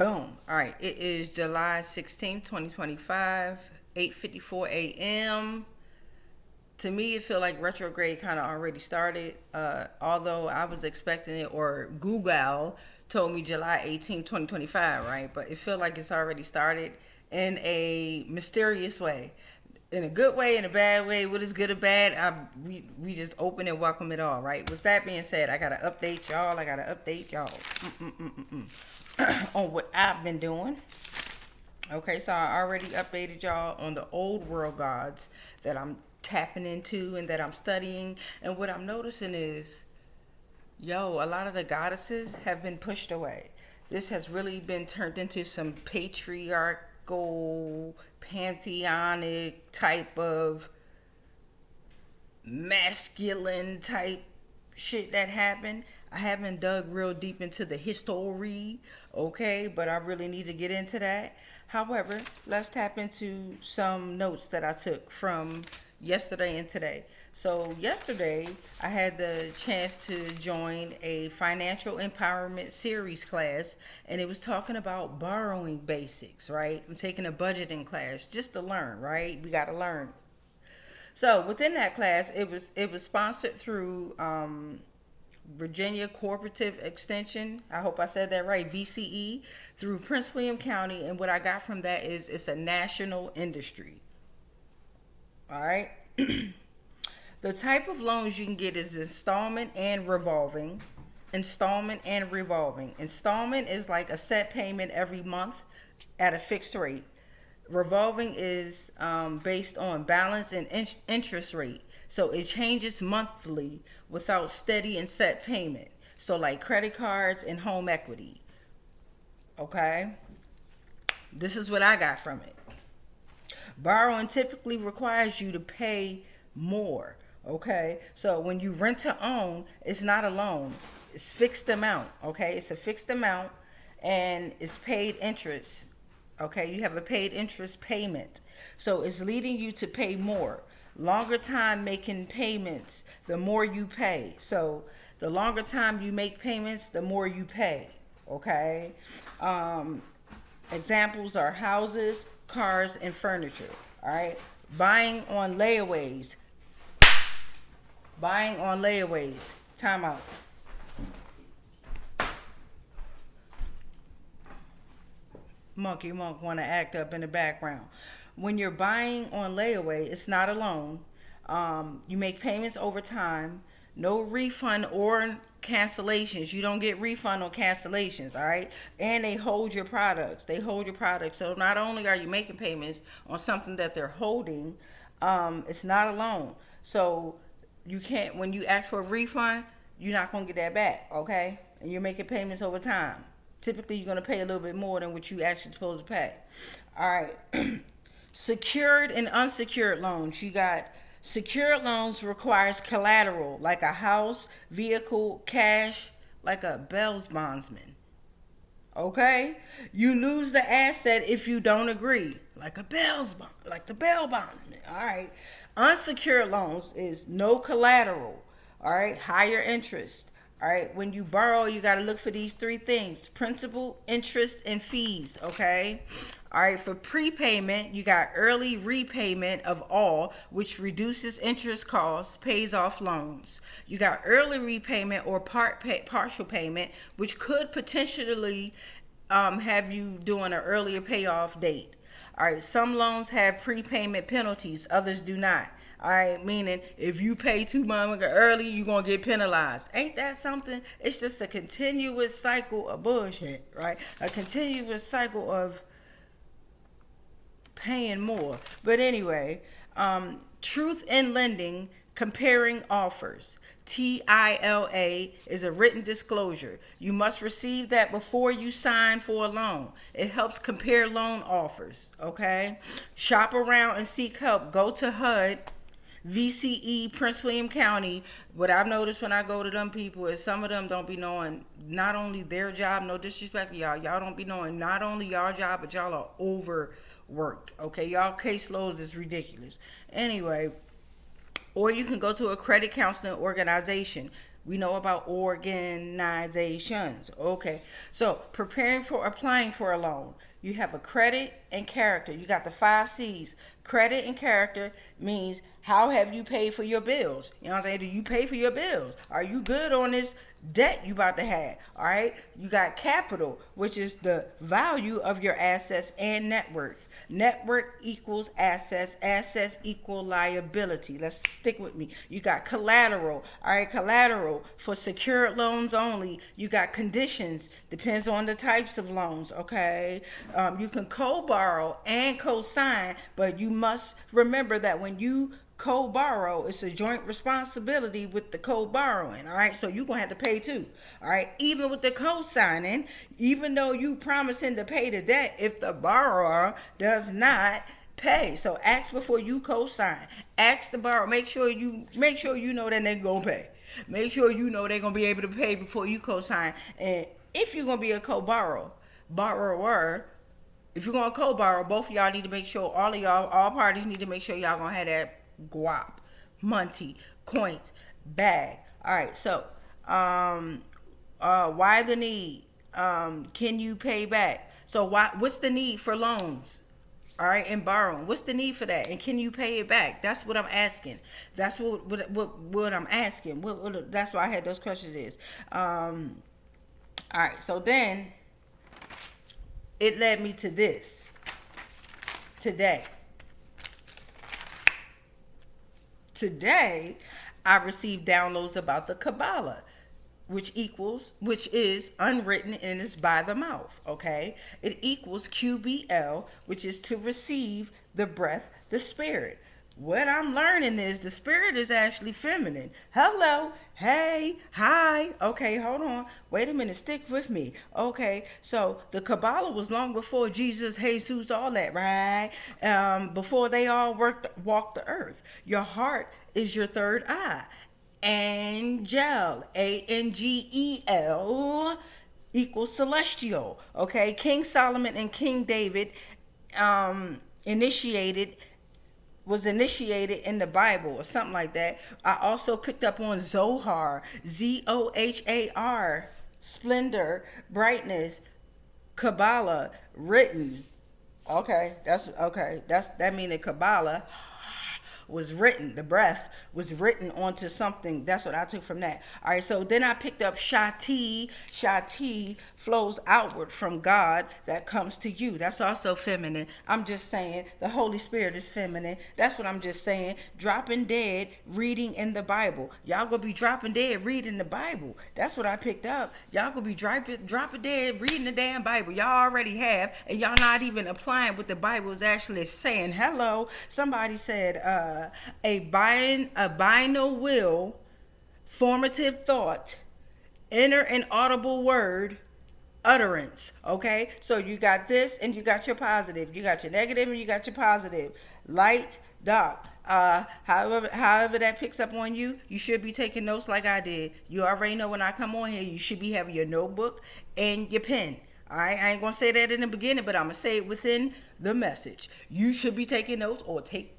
Boom. All right. It is July 16th, 2025, 8:54 a.m. To me, it feel like retrograde kind of already started. Although I was expecting it, or Google told me July 18th, 2025, right? But it feel like it's already started in a mysterious way. In a good way, in a bad way. What is good or bad? We just open and welcome it all, right? With that being said, I gotta update y'all. On what I've been doing. Okay, so I already updated y'all on the old world gods that I'm tapping into and that I'm studying. And what I'm noticing is, a lot of the goddesses have been pushed away. This has really been turned into some patriarchal, pantheonic type of masculine type shit that happened. I haven't dug real deep into the history, okay, but I really need to get into that. However, let's tap into some notes that I took from yesterday and today. So yesterday, I had the chance to join a financial empowerment series class, and it was talking about borrowing basics, right? I'm taking a budgeting class just to learn, right? We got to learn. So within that class, it was sponsored through Virginia Cooperative Extension. I hope I said that right. VCE, through Prince William County, and what I got from that is it's a national industry. All right. The type of loans you can get is installment and revolving. Installment is like a set payment every month at a fixed rate. Revolving is based on balance and interest rate. So it changes monthly without steady and set payment. So like credit cards and home equity. Okay? This is what I got from it. Borrowing typically requires you to pay more. Okay? So when you rent to own, it's not a loan. It's fixed amount. Okay? It's a fixed amount and it's paid interest. Okay? You have a paid interest payment. So it's leading you to pay more. Longer time making payments, the more you pay. So the longer time you make payments, the more you pay. Okay? Examples are houses, cars, and furniture. All right? Buying on layaways. Time out. Monkey Monk want to act up in the background. When you're buying on layaway, it's not a loan. You make payments over time. No refund or cancellations. You don't get refund or cancellations, all right? And they hold your products. So not only are you making payments on something that they're holding, it's not a loan. So you can't, when you ask for a refund, you're not going to get that back, okay? And you're making payments over time. Typically, you're going to pay a little bit more than what you actually supposed to pay. All right. Secured and unsecured loans. You got secured loans requires collateral, like a house, vehicle, cash, like a Bell's bondsman. Okay? You lose the asset if you don't agree, like the Bell bondsman. All right. Unsecured loans is no collateral. All right. Higher interest. All right, when you borrow, you got to look for these three things: principal, interest, and fees, okay? All right, for prepayment, you got early repayment of all, which reduces interest costs, pays off loans. You got early repayment or partial payment, which could potentially have you doing an earlier payoff date. All right, some loans have prepayment penalties, others do not. All right, meaning if you pay too much early, you're going to get penalized. Ain't that something? It's just a continuous cycle of bullshit, right? A continuous cycle of paying more. But anyway, truth in lending, comparing offers. TILA is a written disclosure. You must receive that before you sign for a loan. It helps compare loan offers, okay? Shop around and seek help. Go to HUD, VCE, Prince William County. What I've noticed when I go to them people is some of them don't be knowing not only their job, no disrespect to y'all, don't be knowing not only y'all job, but y'all are overworked, okay? Y'all caseloads is ridiculous. Anyway, or you can go to a credit counseling organization. We know about organizations. Okay. So preparing for applying for a loan. You have a credit and character. You got the 5 C's. Credit and character means how have you paid for your bills? You know what I'm saying? Do you pay for your bills? Are you good on this debt you about to have? All right. You got capital, which is the value of your assets and net worth. Net worth equals assets. Assets equal liability. Let's stick with me. You got collateral. All right. Collateral for secured loans only. You got conditions. Depends on the types of loans. Okay. You can co-borrow and co-sign, but you must remember that when you co-borrow, it's a joint responsibility with the co-borrowing. All right, so you're gonna have to pay too. All right, even with the co-signing, even though you promising to pay the debt, if the borrower does not pay, so ask before you co-sign. Ask the borrower. Make sure you know that they're gonna pay. Make sure you know they're gonna be able to pay before you co-sign. And if you're gonna be a borrower, if you're gonna co-borrow, both of y'all need to make sure, all parties need to make sure y'all gonna have that guap, money, coins, bag. All right, so why the need? Can you pay back? So what's the need for loans? All right, and borrowing. What's the need for that? And can you pay it back? That's what I'm asking. That's what I'm asking. That's why I had those questions. All right, so then it led me to this today. Today, I received downloads about the Kabbalah, which is unwritten and is by the mouth, okay? It equals QBL, which is to receive the breath, the spirit. What I'm learning is the spirit is actually feminine. Hello, hey, hi. Okay, hold on. Wait a minute, stick with me. Okay, so the Kabbalah was long before Jesus, Jesus, all that, right? Before they all walked the earth. Your heart is your third eye. Angel, Angel equals celestial. Okay, King Solomon and King David was initiated in the Bible or something like that. I also picked up on Zohar, Zohar, splendor, brightness, Kabbalah, written. That means Kabbalah was written, the breath was written onto something. That's what I took from that. All right, so then I picked up Shati. Shati flows outward from God that comes to you. That's also feminine. I'm just saying the Holy Spirit is feminine. That's what I'm just saying. Dropping dead, reading in the Bible. Y'all gonna be dropping dead, reading the Bible. That's what I picked up. Y'all gonna be dropping dead, reading the damn Bible. Y'all already have, and y'all not even applying what the Bible is actually saying. Hello, somebody said a binaural will, formative thought, inner and audible word, utterance. Okay, so you got this and you got your positive, you got your negative and you got your positive, light, dark. However that picks up on you, you should be taking notes like I did. You already know when I come on here, you should be having your notebook and your pen. All right, I ain't gonna say that in the beginning, but I'm gonna say it within the message. You should be taking notes or take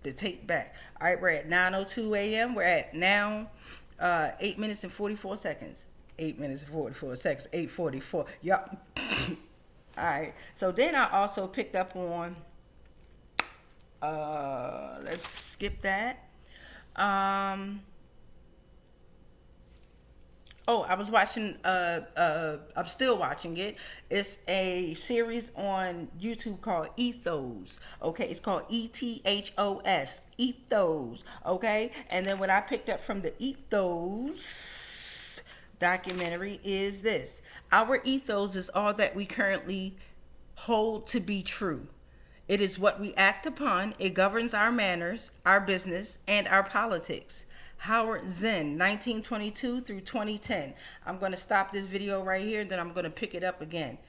the tape back. All right, we're at 9:02 a.m. We're at now 8 minutes and 44 seconds. 8 minutes and 44 seconds. 8:44. Yup. All right. So then I also picked up on. Let's skip that. I was watching, I'm still watching it. It's a series on YouTube called Ethos. Okay, it's called ETHOS. Ethos. Okay, and then what I picked up from the Ethos documentary is this: our ethos is all that we currently hold to be true. It is what we act upon. It governs our manners, our business, and our politics. Howard Zinn, 1922 through 2010. I'm going to stop this video right here, then I'm going to pick it up again.